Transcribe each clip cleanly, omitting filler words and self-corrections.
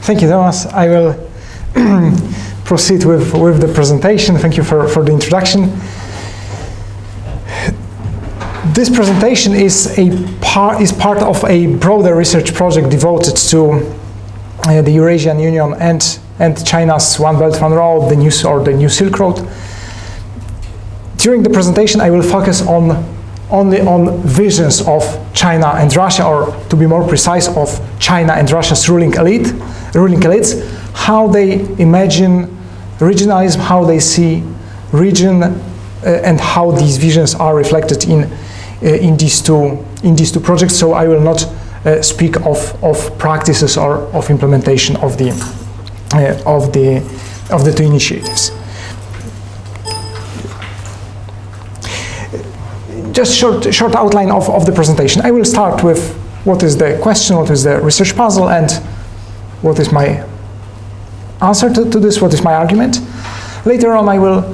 Thank you, Thomas. I will proceed with the presentation. Thank you for the introduction. This presentation is part of a broader research project devoted to the Eurasian Union and China's One Belt One Road, the new Silk Road. During the presentation, I will focus only on visions of China and Russia, or to be more precise, of China and Russia's ruling elites, how they imagine regionalism, how they see region, and how these visions are reflected in these two projects. So I will not speak of practices or of implementation of the two initiatives. Just short outline of the presentation. I will start with what is the question, what is the research puzzle, and what is my answer to this, what is my argument. Later on, I will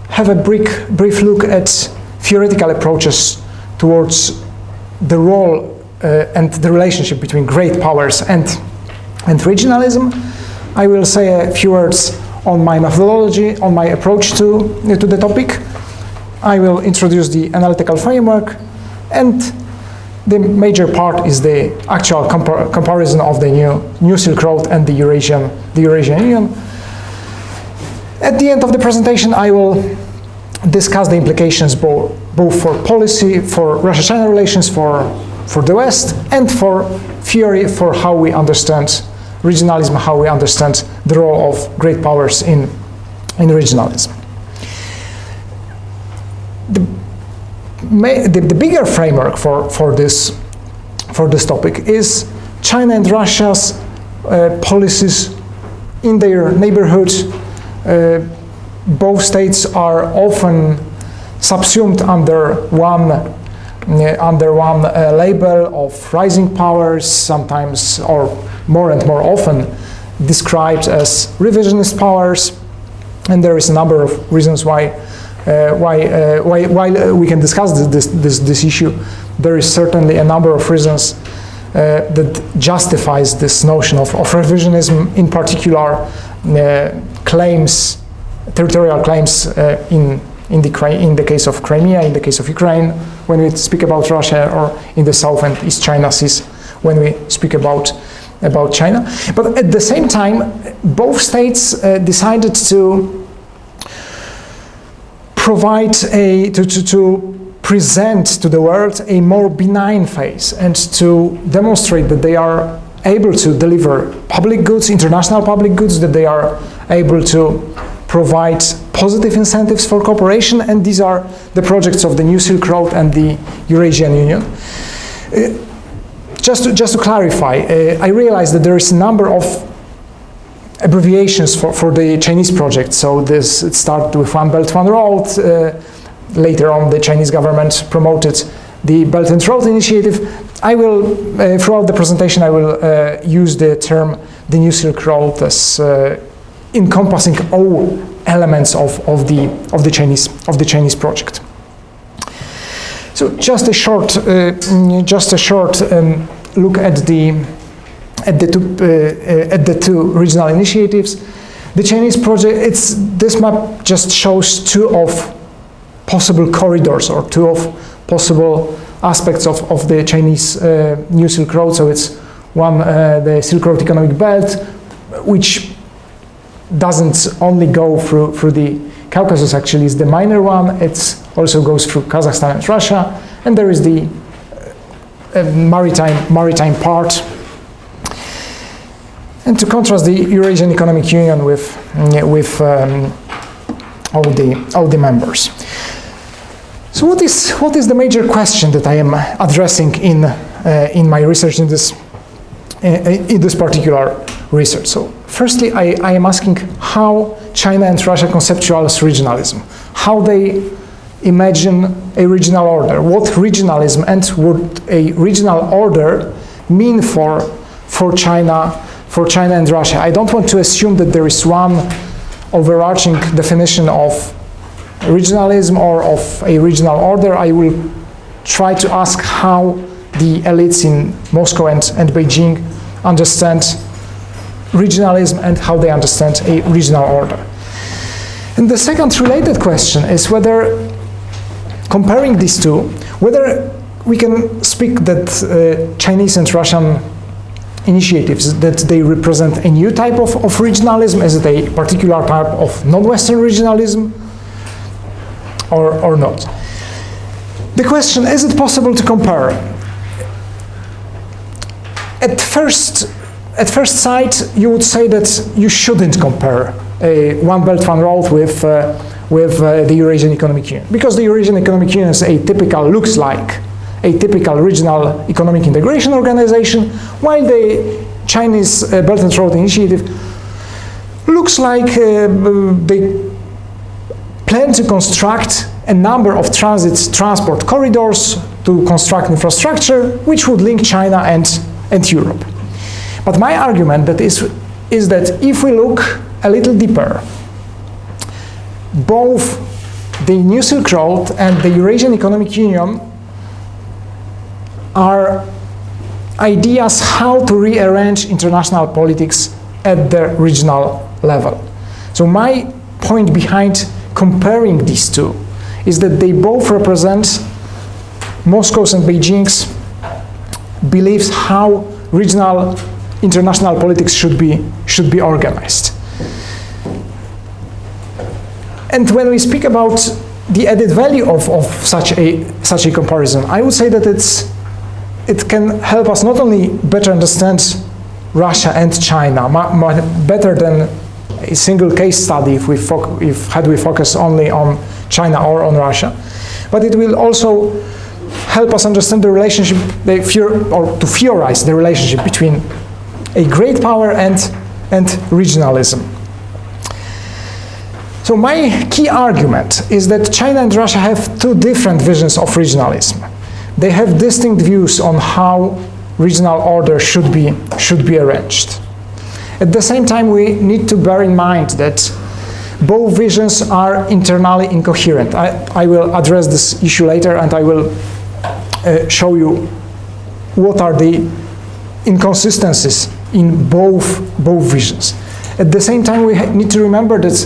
have a brief look at theoretical approaches towards the role and the relationship between great powers and regionalism. I will say a few words on my methodology, on my approach to the topic. I will introduce the analytical framework, and the major part is the actual comparison of the new Silk Road and the Eurasian Union. At the end of the presentation, I will discuss the implications both for policy, for Russia-China relations, for the West, and for theory, for how we understand regionalism, how we understand the role of great powers in regionalism. The bigger framework for this topic is China and Russia's policies in their neighborhood. Both states are often subsumed under one label of rising powers, sometimes or more and more often described as revisionist powers, and there is a number of reasons why we can discuss this issue. There is certainly a number of reasons that justifies this notion of revisionism, in particular territorial claims in the case of Crimea, in the case of Ukraine, when we speak about Russia, or in the South and East China Seas, when we speak about China. But at the same time, both states decided to present to the world a more benign face, and to demonstrate that they are able to deliver public goods, international public goods, that they are able to provide positive incentives for cooperation, and these are the projects of the New Silk Road and the Eurasian Union. Just to clarify, I realize that there is a number of abbreviations for the Chinese project. So it started with One Belt One Road. Later on, the Chinese government promoted the Belt and Road Initiative. I will, throughout the presentation, I will use the term the New Silk Road as encompassing all elements of the Chinese project. So just a short look at the two regional initiatives. The Chinese project, this map just shows two of possible corridors, or two of possible aspects of the Chinese New Silk Road. So it's one, the Silk Road Economic Belt, which doesn't only go through the Caucasus, actually is the minor one. It also goes through Kazakhstan and Russia, and there is the maritime part. And to contrast the Eurasian Economic Union with all the members. So what is the major question that I am addressing in my research in this particular research? So firstly, I am asking how China and Russia conceptualize regionalism, how they imagine a regional order, what regionalism and what a regional order mean for China and Russia. I don't want to assume that there is one overarching definition of regionalism or of a regional order. I will try to ask how the elites in Moscow and Beijing understand regionalism and how they understand a regional order. And the second related question is whether, comparing these two, whether we can speak that Chinese and Russian initiatives, that they represent a new type of regionalism, is it a particular type of non-Western regionalism, or not? The question, is it possible to compare? At first sight, you would say that you shouldn't compare One Belt, One Road with the Eurasian Economic Union, because the Eurasian Economic Union is looks like a typical regional economic integration organization, while the Chinese Belt and Road Initiative looks like they plan to construct a number of transport corridors to construct infrastructure which would link China and Europe. But my argument is that if we look a little deeper, both the New Silk Road and the Eurasian Economic Union are ideas how to rearrange international politics at the regional level. So my point behind comparing these two is that they both represent Moscow's and Beijing's beliefs how regional international politics should be organized. And when we speak about the added value of such a comparison, I would say that it can help us not only better understand Russia and China, better than a single case study if we focus only on China or on Russia, but it will also help us understand the relationship, or to theorize the relationship between a great power and regionalism. So my key argument is that China and Russia have two different visions of regionalism. They have distinct views on how regional order should be arranged. At the same time, we need to bear in mind that both visions are internally incoherent. I will address this issue later, and I will show you what are the inconsistencies in both visions. At the same time, we need to remember that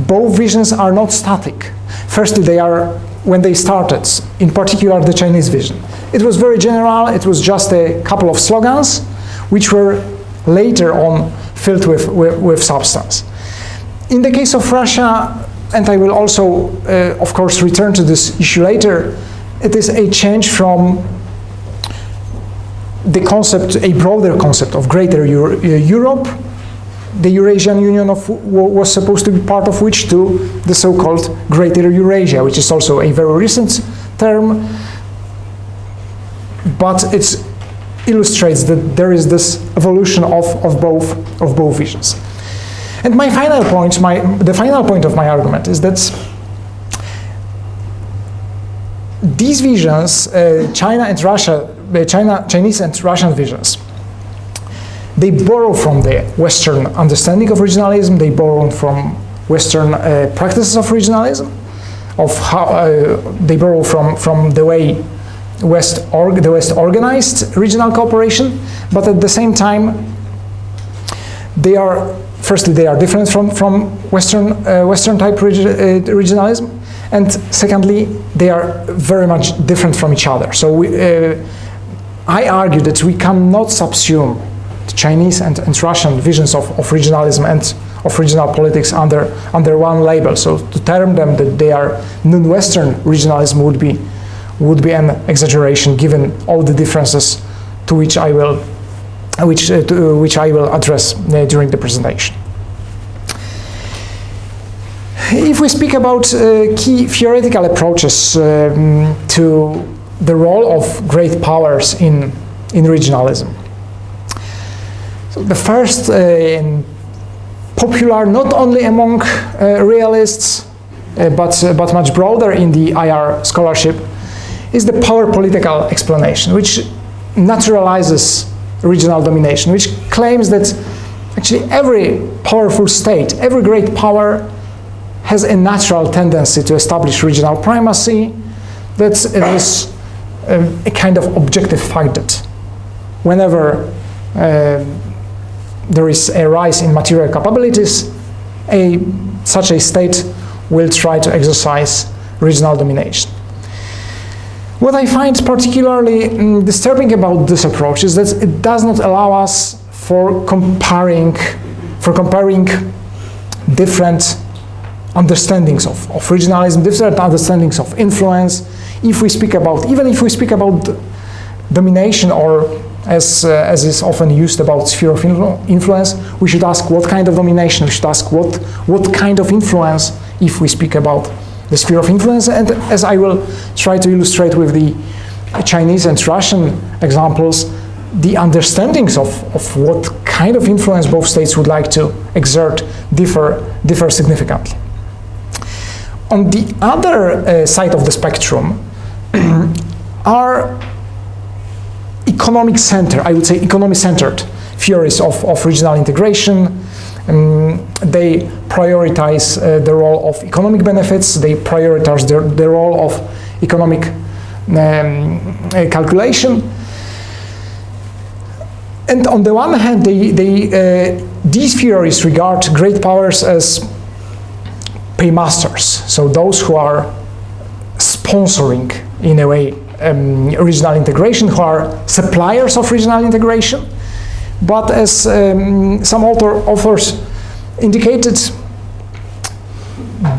both visions are not static. Firstly, when they started, in particular the Chinese vision, it was very general. It was just a couple of slogans, which were later on filled with substance. In the case of Russia, and I will also, of course, return to this issue later, it is a change from the concept, a broader concept of greater Europe, the Eurasian Union was supposed to be part of which, to the so-called Greater Eurasia, which is also a very recent term, but it illustrates that there is this evolution of both visions. And my final point, the final point of my argument is that these visions, Chinese and Russian visions, they borrow from the Western understanding of regionalism. They borrow from Western practices of regionalism, of how they borrow from the way the West organized regional cooperation. But at the same time, they are different from Western type regionalism, and secondly, they are very much different from each other. So I argue that we cannot subsume the Chinese and Russian visions of regionalism and of regional politics under one label. So to term them that they are non-Western regionalism would be an exaggeration, given all the differences to which I will address during the presentation. If we speak about key theoretical approaches to the role of great powers in regionalism, so the first popular not only among realists but much broader in the IR scholarship is the power political explanation, which naturalizes regional domination, which claims that actually every powerful state, every great power has a natural tendency to establish regional primacy, that it is a kind of objective fact that whenever there is a rise in material capabilities, such a state will try to exercise regional domination. What I find particularly disturbing about this approach is that it does not allow us for comparing different understandings of regionalism, different understandings of influence. If we speak about, even if we speak about domination, or as is often used about sphere of influence, we should ask what kind of domination, we should ask what kind of influence if we speak about the sphere of influence. And as I will try to illustrate with the Chinese and Russian examples, the understandings of what kind of influence both states would like to exert differ significantly. On the other side of the spectrum are economic-centered theories of regional integration. They prioritize the role of economic benefits, they prioritize the role of economic calculation. And on the one hand, these theories regard great powers as paymasters, so those who are sponsoring, in a way, regional integration, who are suppliers of regional integration. But as some authors indicated,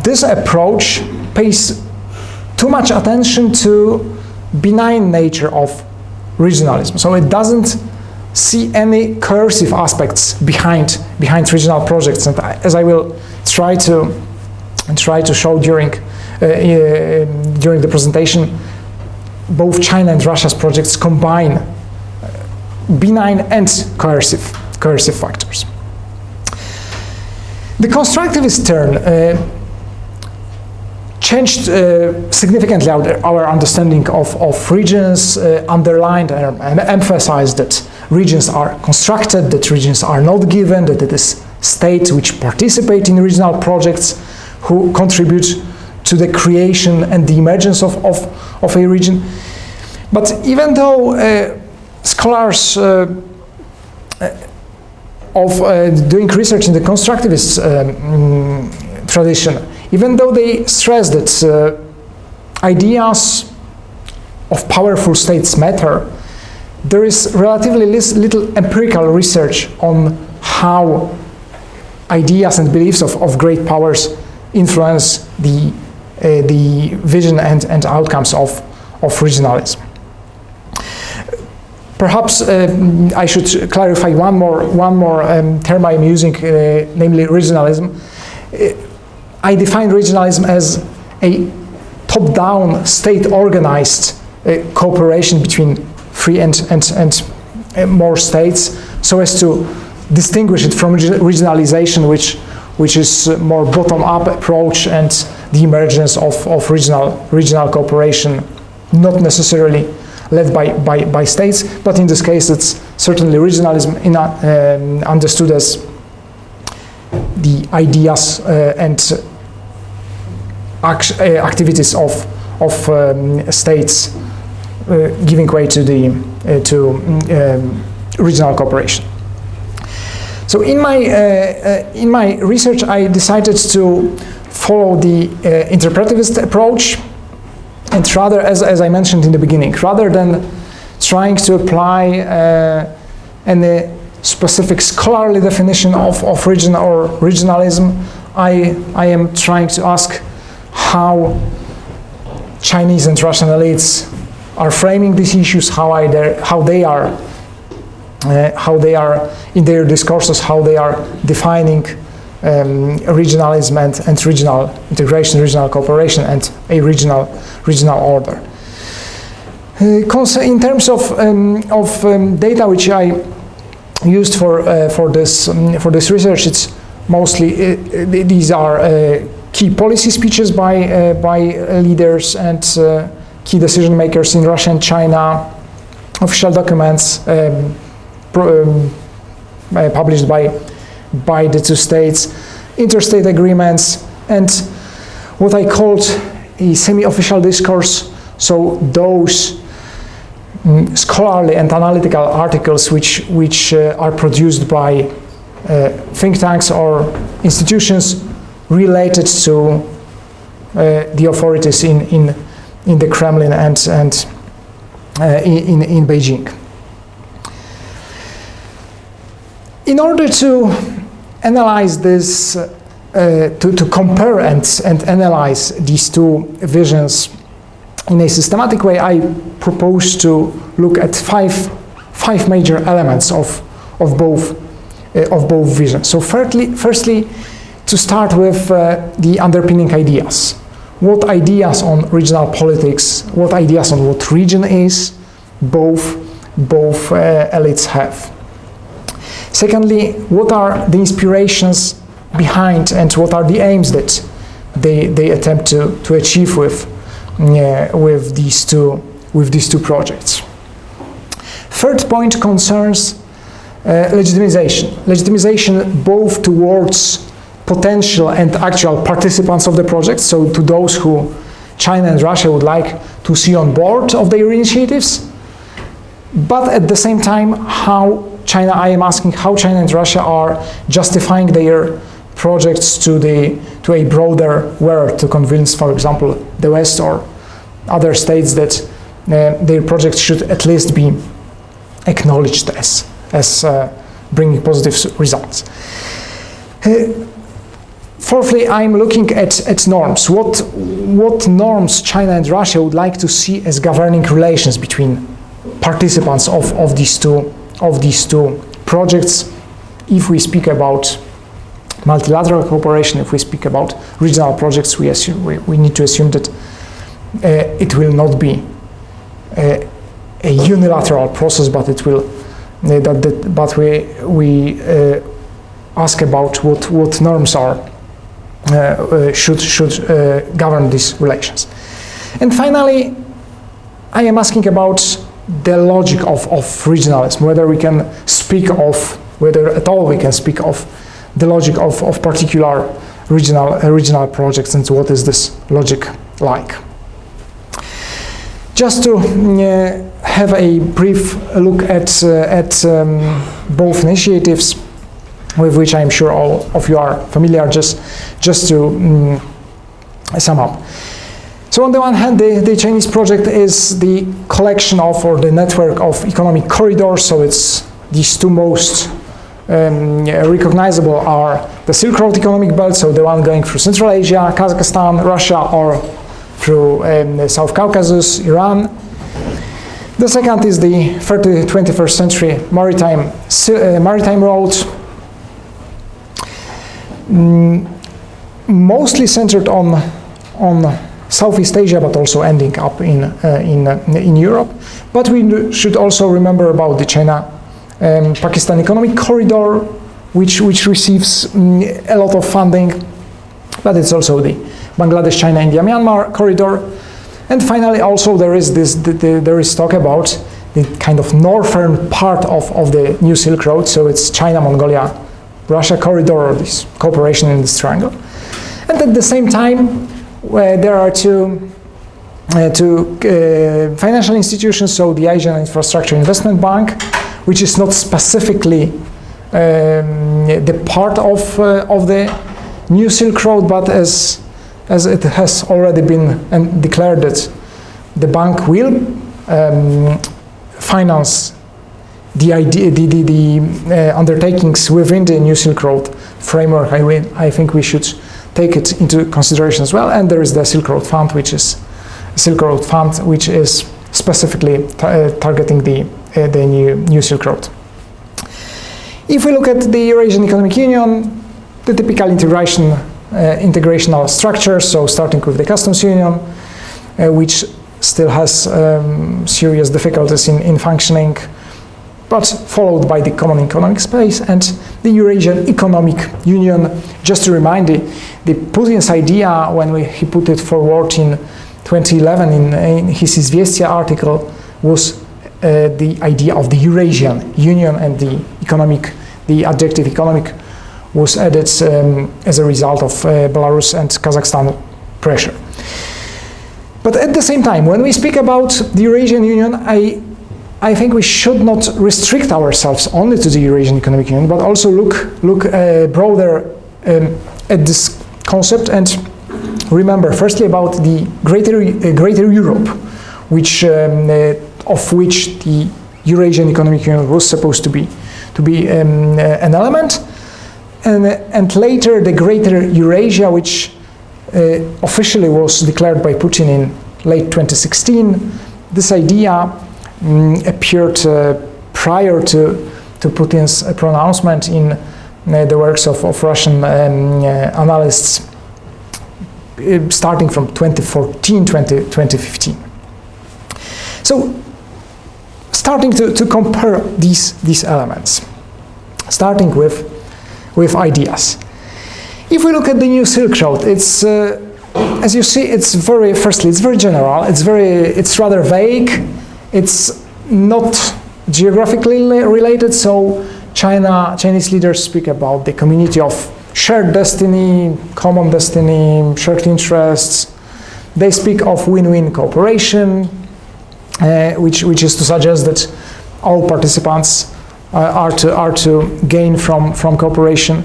this approach pays too much attention to benign nature of regionalism. So it doesn't see any coercive aspects behind regional projects. And as I will try to show during the presentation, both China and Russia's projects combine benign and coercive factors. The constructivist turn changed significantly our understanding of regions, underlined and emphasized that regions are constructed, that regions are not given, that it is states which participate in regional projects who contribute to the creation and the emergence of a region. But even though scholars doing research in the constructivist tradition, even though they stress that ideas of powerful states matter, there is relatively little empirical research on how ideas and beliefs of great powers influence the vision and outcomes of regionalism. Perhaps I should clarify one more term I'm using, namely regionalism. I define regionalism as a top-down, state-organized cooperation between three and more states, so as to distinguish it from regionalization, which is more bottom-up approach and the emergence of regional cooperation, not necessarily led by states, but in this case it's certainly regionalism understood as the ideas and activities of states giving way to regional cooperation. So in my research, I decided to follow the interpretivist approach, and rather, as I mentioned in the beginning, rather than trying to apply any specific scholarly definition of region or regionalism, I am trying to ask how Chinese and Russian elites are framing these issues, how they are in their discourses, how they are defining regionalism and regional integration, regional cooperation, and a regional order. In terms of data which I used for this research, it's mostly these are key policy speeches by leaders and key decision makers in Russia and China, official documents published by the two states, interstate agreements, and what I called a semi-official discourse, so those scholarly and analytical articles which are produced by think tanks or institutions related to the authorities in the Kremlin and in Beijing. In order to analyze this, to compare and analyze these two visions in a systematic way, I propose to look at five major elements of both visions. So firstly, to start with the underpinning ideas. What ideas on regional politics, what ideas on what region is, both elites have. Secondly, what are the inspirations behind and what are the aims that they attempt to achieve with these two projects. Third point concerns legitimization. Legitimization both towards potential and actual participants of the project, so to those who China and Russia would like to see on board of their initiatives, but at the same time, I am asking how China and Russia are justifying their projects to a broader world, to convince, for example, the West or other states that their projects should at least be acknowledged as bringing positive results. Fourthly, I'm looking at norms. What norms China and Russia would like to see as governing relations between participants of these two projects. If we speak about multilateral cooperation, if we speak about regional projects, we need to assume that it will not be a unilateral process, but it will. But we ask about what norms are should govern these relations. And finally, I am asking about the logic of regionalism, whether at all we can speak of the logic of particular regional projects, and what is this logic like. Just to have a brief look at both initiatives, with which I'm sure all of you are familiar, just to sum up. So on the one hand, the Chinese project is the collection of, or the network of economic corridors. So it's these two most recognizable are the Silk Road economic belt, so the one going through Central Asia, Kazakhstan, Russia, or through the South Caucasus, Iran. The second is the 21st century maritime road, mostly centered on Southeast Asia, but also ending up in Europe. But we should also remember about the China-Pakistan economic corridor, which receives a lot of funding, but it's also the Bangladesh, China, India, Myanmar corridor. And finally, also there is talk about the kind of northern part of the new Silk Road. So it's China, Mongolia, Russia corridor, or this cooperation in this triangle. And at the same time, there are two financial institutions, so the Asian Infrastructure Investment Bank, which is not specifically the part of the new Silk Road, but as it has already been declared that the bank will finance the undertakings within the new Silk Road framework. I think we should take it into consideration as well. And there is the Silk Road Fund, which is specifically targeting the new Silk Road. If we look at the Eurasian Economic Union, the typical integrational structure, so starting with the customs union, which still has serious difficulties in functioning, but followed by the common economic space and the Eurasian Economic Union. Just to remind the Putin's idea when he put it forward in 2011 in his Izvestia article was the idea of the Eurasian Union, and the adjective economic was added as a result of Belarus and Kazakhstan pressure. But at the same time, when we speak about the Eurasian Union, I I think we should not restrict ourselves only to the Eurasian Economic Union, but also look broader at this concept and remember, firstly, about the greater Europe, of which the Eurasian Economic Union was supposed to be an element, and later the greater Eurasia, which officially was declared by Putin in late 2016. This idea appeared prior to Putin's pronouncement in the works of Russian analysts starting from 2014, 2015. So, starting to compare these elements, starting with ideas. If we look at the new Silk Road, it's as you see, it's very general. It's rather vague. It's not geographically related. So Chinese leaders speak about the community of shared destiny, common destiny, shared interests. They speak of win-win cooperation, which is to suggest that all participants are to gain from cooperation.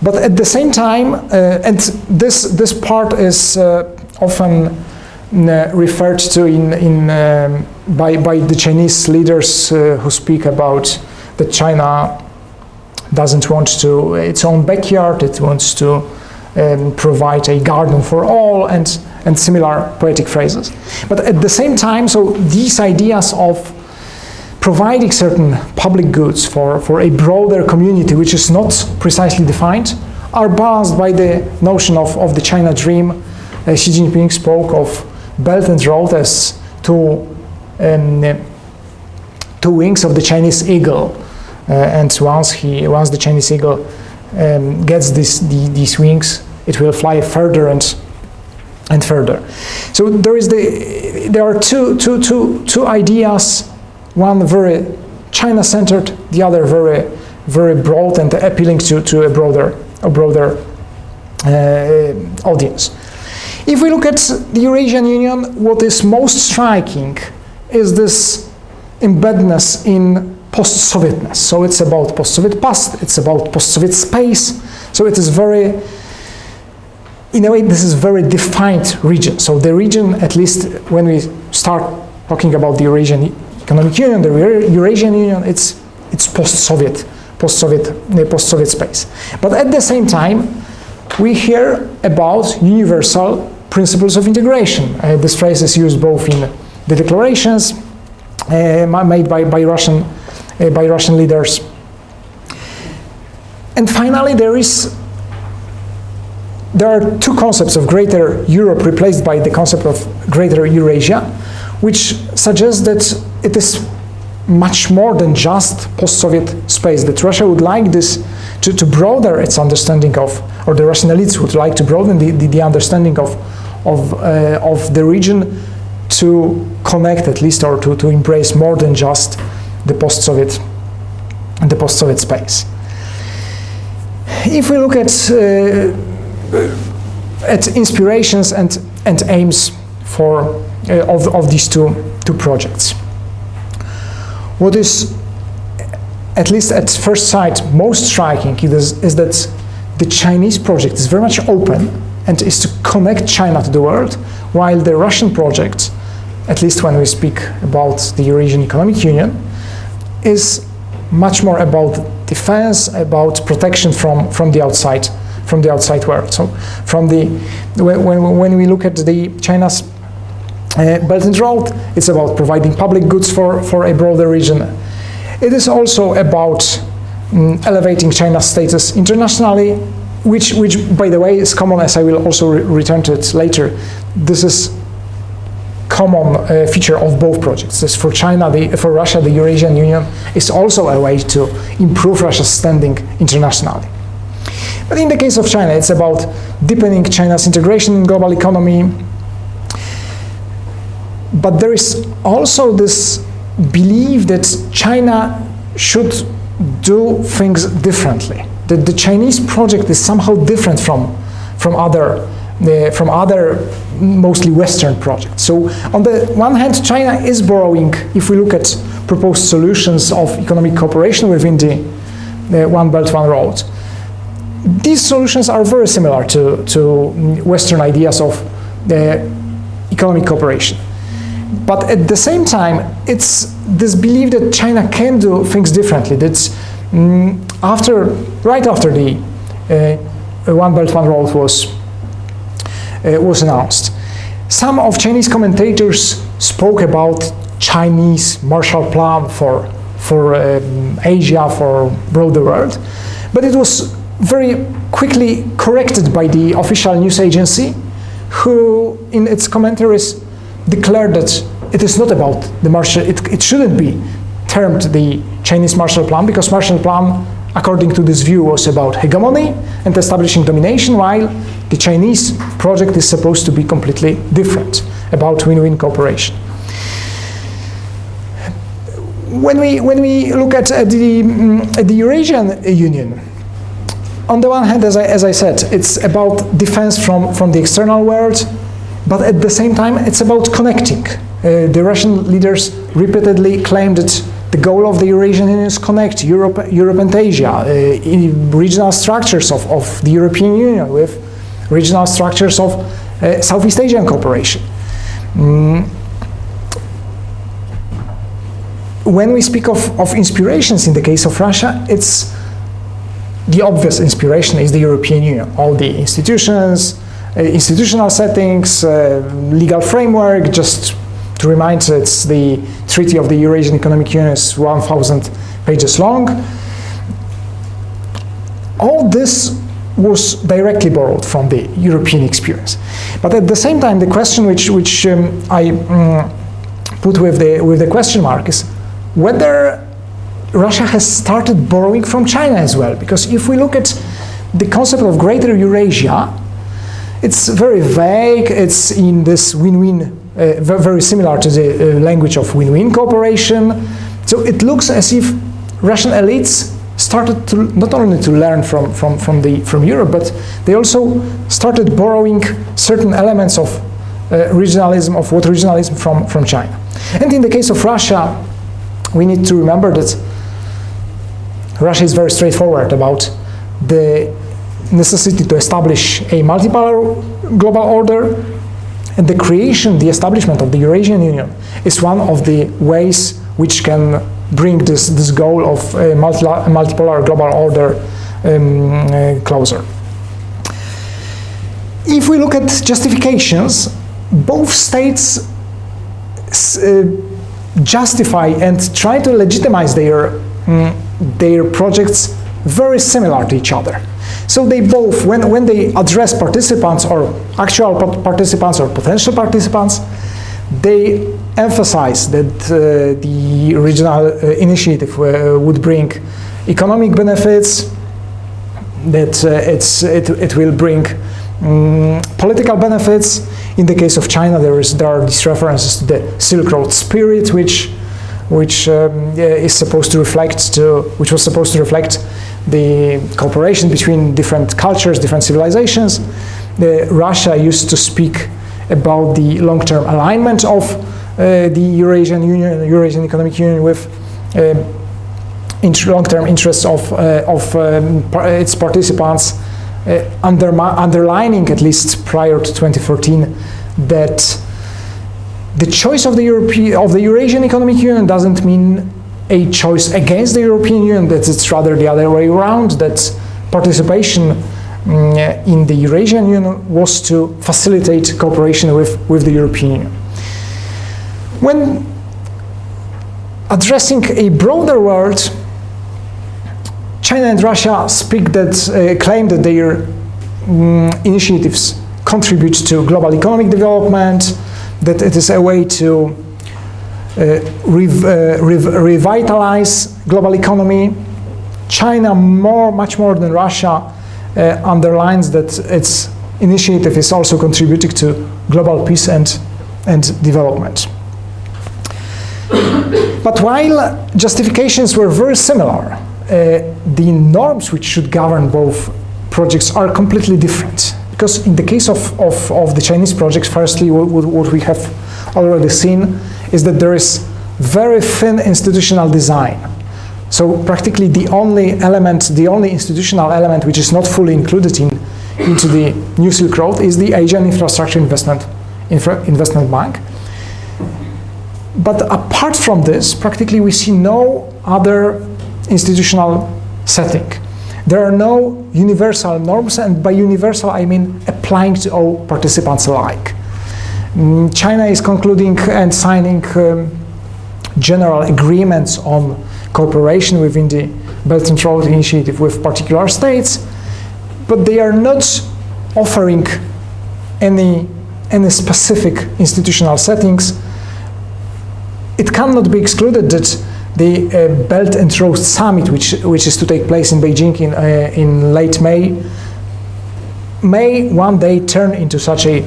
But at the same time, and this part is often referred to by the Chinese leaders who speak about that China doesn't want its own backyard, it wants to provide a garden for all, and similar poetic phrases. But at the same time, so these ideas of providing certain public goods for a broader community, which is not precisely defined, are balanced by the notion of the China dream. Xi Jinping spoke of Belt and Road as two wings of the Chinese eagle, and once the Chinese eagle gets these wings, it will fly further and further. So there are two ideas. One very China-centered, the other very broad and appealing to a broader audience. If we look at the Eurasian Union, what is most striking is this embeddedness in post-Sovietness. So it's about post-Soviet past, it's about post-Soviet space. So it is in a way, this is very defined region. So the region, at least when we start talking about the Eurasian Economic Union, the Eurasian Union, it's post-Soviet space. But at the same time, we hear about universal principles of integration. This phrase is used both in the declarations made by Russian leaders. And finally, there are two concepts of Greater Europe replaced by the concept of Greater Eurasia, which suggests that it is much more than just post-Soviet space, that Russia would like this to broaden its understanding of, or the Russian elites would like to broaden the understanding of the region to connect at least, or to embrace more than just the post-Soviet space. If we look at inspirations and aims of these two projects, what is, at least at first sight, most striking is that the Chinese project is very much open and is to connect China to the world, while the Russian project, at least when we speak about the Eurasian Economic Union, is much more about defense, about protection from the outside world. So when we look at the China's Belt and Road, it's about providing public goods for a broader region. It is also about elevating China's status internationally, which by the way is common, as I will also return to it later. This is common feature of both projects. This for Russia, the Eurasian Union is also a way to improve Russia's standing internationally. But in the case of China, it's about deepening China's integration in global economy. But there is also this belief that China should do things differently. That the Chinese project is somehow different from other mostly Western projects. So on the one hand, China is borrowing, if we look at proposed solutions of economic cooperation within the One Belt, One Road. These solutions are very similar to Western ideas of economic cooperation. But at the same time, it's this belief that China can do things differently. That right after the One Belt, One Road was announced, some of Chinese commentators spoke about Chinese Marshall Plan for Asia, for broader world, but it was very quickly corrected by the official news agency, who in its commentaries declared that it is not about the Marshall, it shouldn't be termed the Chinese Marshall Plan, because Marshall Plan, according to this view, was about hegemony and establishing domination, while the Chinese project is supposed to be completely different, about win-win cooperation. When we look at the Eurasian Union, on the one hand, as I said, it's about defense from the external world, but at the same time, it's about connecting. The Russian leaders repeatedly claimed that the goal of the Eurasian Union is connect Europe and Asia, regional structures of the European Union with regional structures of Southeast Asian cooperation. When we speak of inspirations in the case of Russia, it's the obvious inspiration is the European Union. All the institutions, institutional settings, legal framework. Just to remind, it's the Treaty of the Eurasian Economic Union is 1,000 pages long. All this was directly borrowed from the European experience. But at the same time, the question which I put with the question mark is whether Russia has started borrowing from China as well. Because if we look at the concept of Greater Eurasia, it's very vague. It's in this win-win, very similar to the language of win-win cooperation. So it looks as if Russian elites started to not only to learn from Europe, but they also started borrowing certain elements of regionalism, of what regionalism from China. And in the case of Russia, we need to remember that Russia is very straightforward about the necessity to establish a multipolar global order, and the creation, the establishment of the Eurasian Union is one of the ways which can bring this goal of a multipolar global order closer. If we look at justifications, both states justify and try to legitimize their projects very similar to each other. So they both, when they address participants or actual participants or potential participants, they emphasize that the regional initiative would bring economic benefits, that it will bring political benefits. In the case of China, there are these references to the Silk Road spirit, which is supposed to reflect which was supposed to reflect the cooperation between different cultures, different civilizations. Russia used to speak about the long-term alignment of the Eurasian Union, Eurasian Economic Union, with long-term interests of its participants, underlining, at least prior to 2014, that the choice of the Eurasian Economic Union doesn't mean a choice against the European Union, that it's rather the other way around, that participation in the Eurasian Union was to facilitate cooperation with the European Union. When addressing a broader world, China and Russia claim that their initiatives contribute to global economic development, that it is a way to revitalize global economy. China, much more than Russia, underlines that its initiative is also contributing to global peace and development. But while justifications were very similar, the norms which should govern both projects are completely different. Because in the case of the Chinese projects, firstly, what we have already seen is that there is very thin institutional design. So practically the only element, the only institutional element which is not fully included into the New Silk Road is the Asian Infrastructure Investment Bank. But apart from this, practically we see no other institutional setting. There are no universal norms, and by universal I mean applying to all participants alike. China is concluding and signing general agreements on cooperation within the Belt and Road Initiative with particular states, but they are not offering any specific institutional settings. It cannot be excluded that the Belt and Road Summit, which is to take place in Beijing in late May one day turn into such a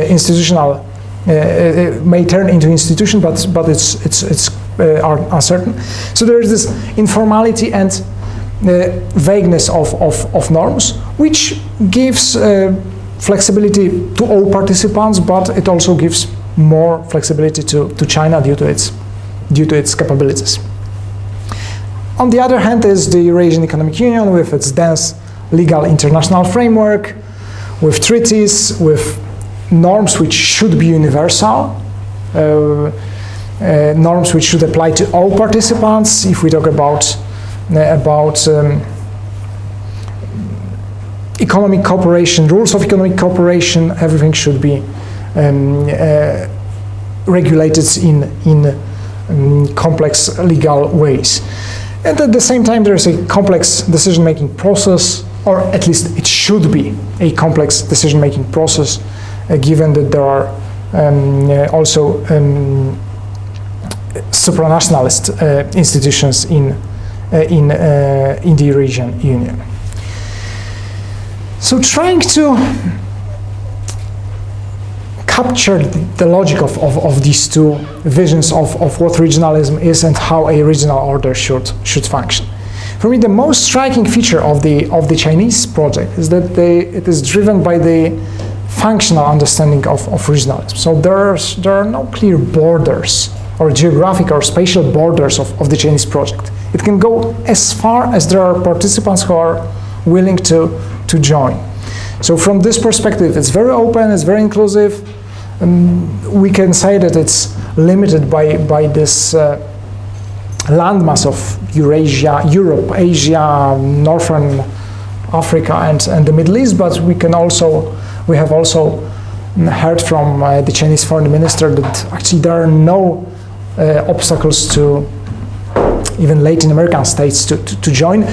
institutional may turn into institution, but it's uncertain. So there is this informality and vagueness of norms, which gives flexibility to all participants, but it also gives more flexibility to China due to its capabilities. On the other hand is the Eurasian Economic Union with its dense legal international framework, with treaties, with norms which should be universal, norms which should apply to all participants. If we talk about economic cooperation, rules of economic cooperation, everything should be regulated in complex legal ways. And at the same time, there is a complex decision-making process, or at least it should be a complex decision-making process, given that there are also supranationalist institutions in the Eurasian Union. So trying to capture the logic of these two visions of what regionalism is and how a regional order should function. For me, the most striking feature of the Chinese project is that it is driven by the functional understanding of regionalism. So there are no clear borders or geographic or spatial borders of the Chinese project. It can go as far as there are participants who are willing to join. So from this perspective, it's very open, it's very inclusive. We can say that it's limited by this landmass of Eurasia, Europe, Asia, Northern Africa, and the Middle East. But we have also heard from the Chinese foreign minister that actually there are no obstacles to even Latin American states to join.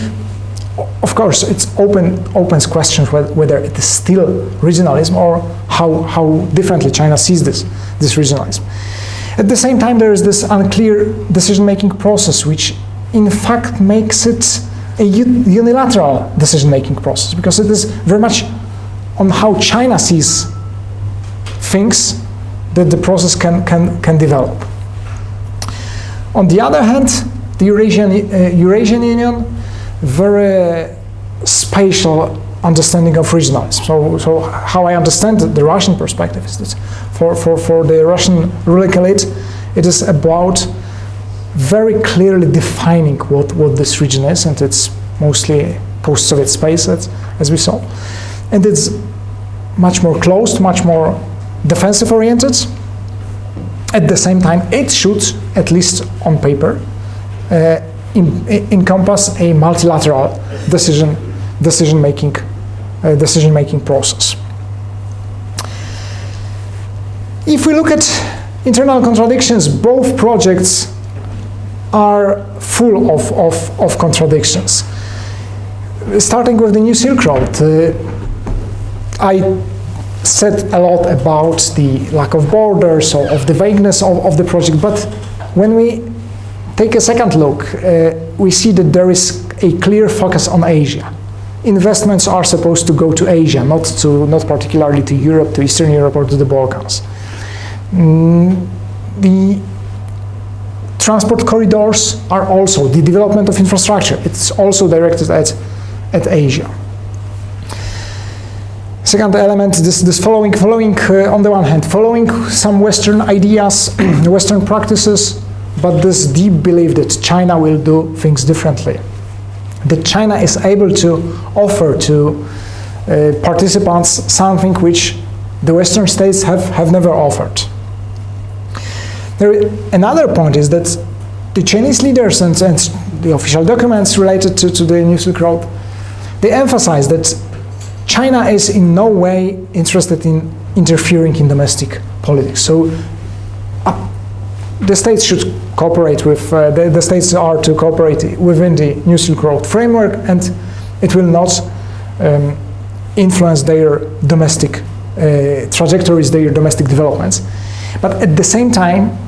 Of course, it opens questions whether it is still regionalism or how differently China sees this regionalism. At the same time, there is this unclear decision-making process, which in fact makes it a unilateral decision-making process, because it is very much on how China sees things that the process can develop. On the other hand, the Eurasian Union, very spatial understanding of regionalism. So how I understand the Russian perspective is that for the Russian ruling elite, it is about very clearly defining what this region is, and it's mostly post-Soviet space, as we saw. And it's much more closed, much more defensive-oriented. At the same time, it should, at least on paper, encompass a multilateral decision-making process. If we look at internal contradictions, both projects are full of contradictions. Starting with the New Silk Road, I said a lot about the lack of borders or of the vagueness of the project, but when we take a second look, we see that there is a clear focus on Asia. Investments are supposed to go to Asia, not particularly to Europe, to Eastern Europe, or to the Balkans. The transport corridors are also the development of infrastructure. It's also directed at Asia. Second element, this following on the one hand, following some Western ideas, Western practices, but this deep belief that China will do things differently, that China is able to offer to participants something which the Western states have never offered. Another point is that the Chinese leaders and the official documents related to the New Silk Road, they emphasize that China is in no way interested in interfering in domestic politics. So the states should cooperate with, the states are to cooperate within the New Silk Road framework, and it will not influence their domestic trajectories, their domestic developments. But at the same time,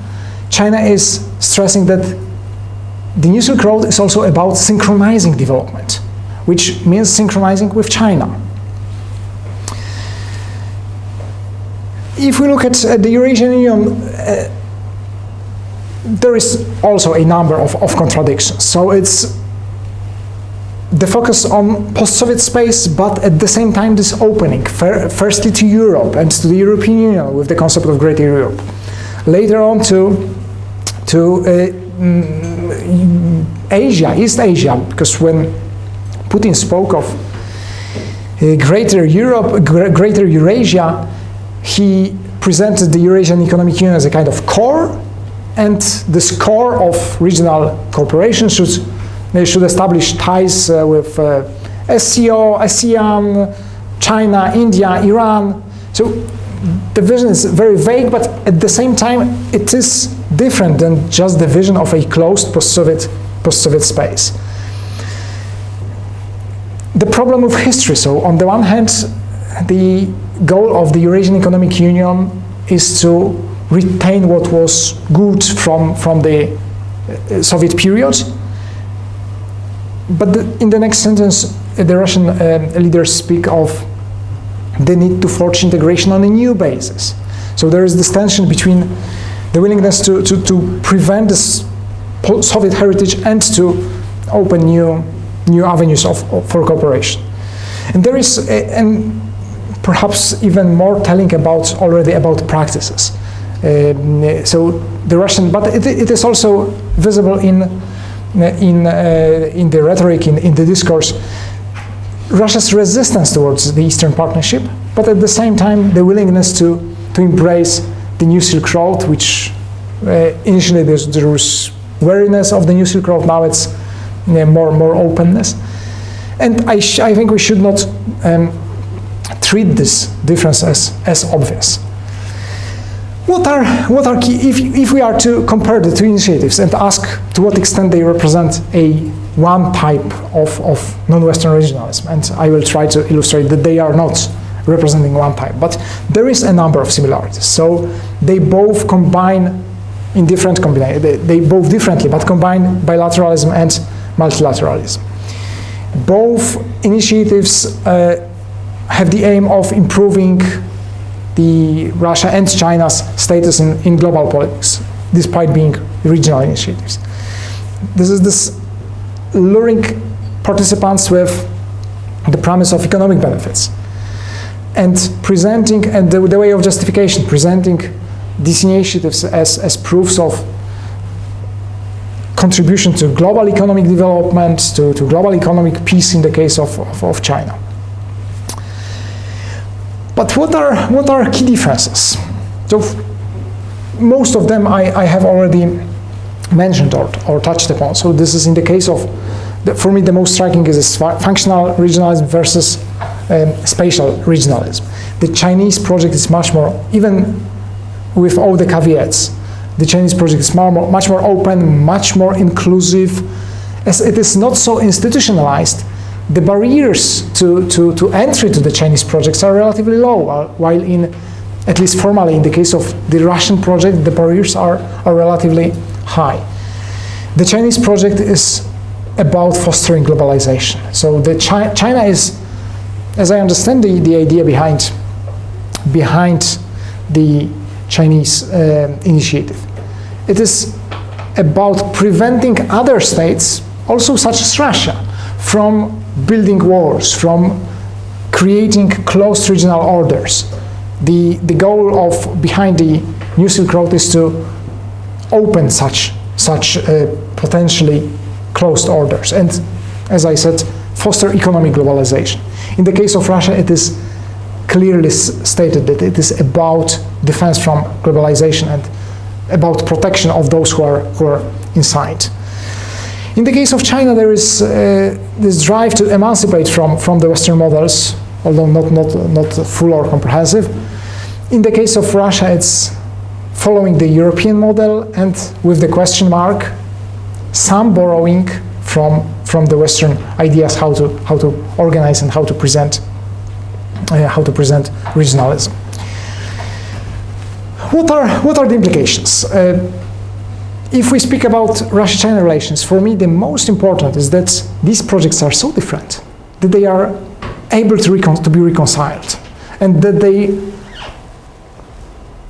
China is stressing that the New Silk Road is also about synchronizing development, which means synchronizing with China. If we look at the Eurasian Union, there is also a number of contradictions. So it's the focus on post-Soviet space, but at the same time this opening, firstly to Europe and to the European Union with the concept of Greater Europe. Later on to Asia, East Asia, because when Putin spoke of Greater Europe, Greater Eurasia, he presented the Eurasian Economic Union as a kind of core, and this core of regional cooperation should establish ties with SCO, ASEAN, China, India, Iran. So the vision is very vague, but at the same time it is different than just the vision of a closed post-Soviet space. The problem with history, so on the one hand, the goal of the Eurasian Economic Union is to retain what was good from the Soviet period. But in the next sentence, the Russian leaders speak of the need to forge integration on a new basis. So there is this tension between the willingness to prevent this Soviet heritage and to open new avenues for cooperation. And there is and perhaps even more telling about practices. So the Russian, but it is also visible in the rhetoric, in the discourse, Russia's resistance towards the Eastern Partnership, but at the same time the willingness to embrace the New Silk Road, which initially there was wariness of the New Silk Road, now it's more openness. And I think we should not treat this difference as obvious. What are key, if we are to compare the two initiatives and ask to what extent they represent one type of non-Western regionalism, and I will try to illustrate that they are not representing one type, but there is a number of similarities. So they both combine in different combinations, they both differently, but combine bilateralism and multilateralism. Both initiatives have the aim of improving the Russia and China's status in global politics, despite being regional initiatives. This luring participants with the promise of economic benefits, and presenting, and the way of justification, presenting these initiatives as proofs of contribution to global economic development, to global economic peace in the case of China. But what are key differences? So most of them I have already mentioned or touched upon. So this is in the case of, for me the most striking is this functional regionalism versus spatial regionalism. The Chinese project is much more, even with all the caveats, the Chinese project is much more open, much more inclusive. As it is not so institutionalized, the barriers to entry to the Chinese projects are relatively low, while at least formally, in the case of the Russian project, the barriers are relatively high. The Chinese project is about fostering globalization. So China is, as I understand the idea behind the Chinese initiative, it is about preventing other states, also such as Russia, from building wars, from creating closed regional orders. The goal behind the New Silk Road is to open such such potentially closed orders, and as I said, foster economic globalization. In the case of Russia, it is clearly stated that it is about defense from globalization and about protection of those who are inside. In the case of China, there is this drive to emancipate from the Western models, although not full or comprehensive. In the case of Russia, it's following the European model and with the question mark, some borrowing from the Western ideas how to organize and how to present regionalism. What are the implications? If we speak about Russia-China relations, for me the most important is that these projects are so different that they are able to be reconciled, and that they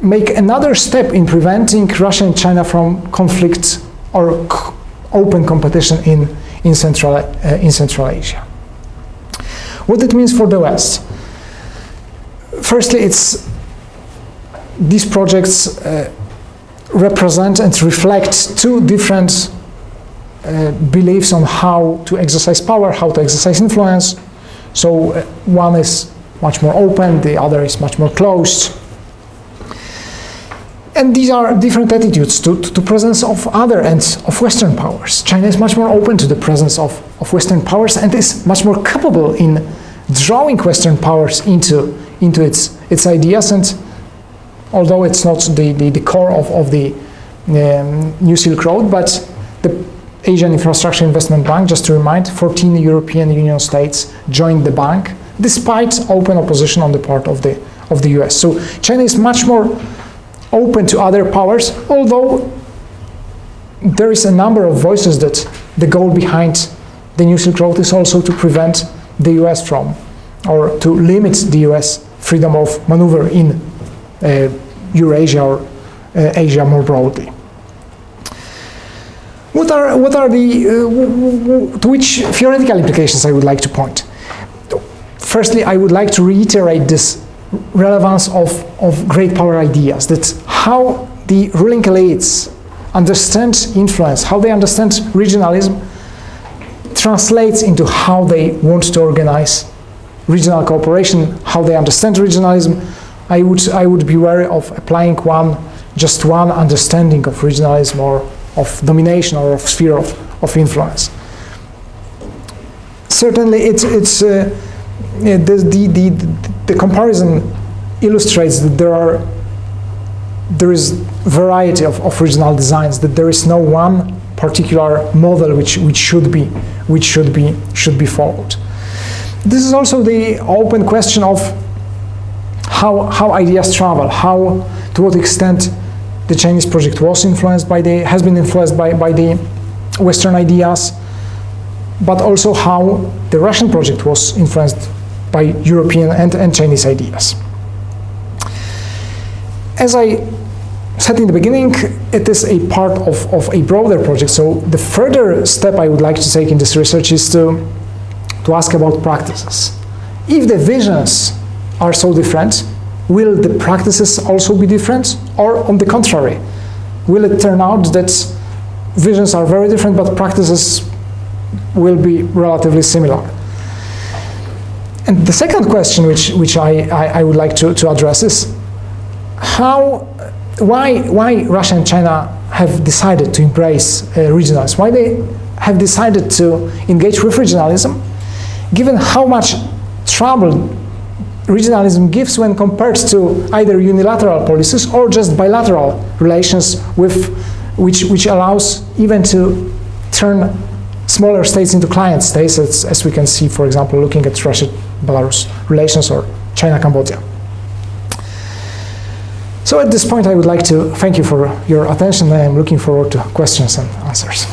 make another step in preventing Russia and China from conflict or open competition in Central Asia. What it means for the West? Firstly, these projects represent and reflect two different beliefs on how to exercise power, how to exercise influence. So one is much more open, the other is much more closed. And these are different attitudes to presence of other and of Western powers. China is much more open to the presence of Western powers and is much more capable in drawing Western powers into its ideas. And although it's not the core of the New Silk Road, but the Asian Infrastructure Investment Bank, just to remind, 14 European Union states joined the bank, despite open opposition on the part of the US. So China is much more open to other powers, although there is a number of voices that the goal behind the New Silk Road is also to prevent the US from, or to limit the US freedom of maneuver in Eurasia or Asia more broadly. What are the to which theoretical implications I would like to point? Firstly, I would like to reiterate this relevance of great power ideas, that how the ruling elites understand influence, how they understand regionalism, translates into how they want to organize regional cooperation, how they understand regionalism. I would be wary of applying just one understanding of regionalism or of domination or of sphere of influence. Certainly, the comparison illustrates that there is variety of regional designs, that there is no one particular model which should be followed. This is also the open question of how ideas travel, to what extent the Chinese project has been influenced by the Western ideas, but also how the Russian project was influenced by European and Chinese ideas. As I said in the beginning, it is a part of a broader project. So the further step I would like to take in this research is to ask about practices. If the visions are so different, will the practices also be different? Or on the contrary, will it turn out that visions are very different but practices will be relatively similar? And the second question which I would like to address is why Russia and China have decided to embrace regionalism, why they have decided to engage with regionalism, given how much trouble regionalism gives when compared to either unilateral policies or just bilateral relations which allows even to turn smaller states into client states, as we can see, for example, looking at Russia-Belarus relations or China-Cambodia. So at this point, I would like to thank you for your attention, and I'm looking forward to questions and answers.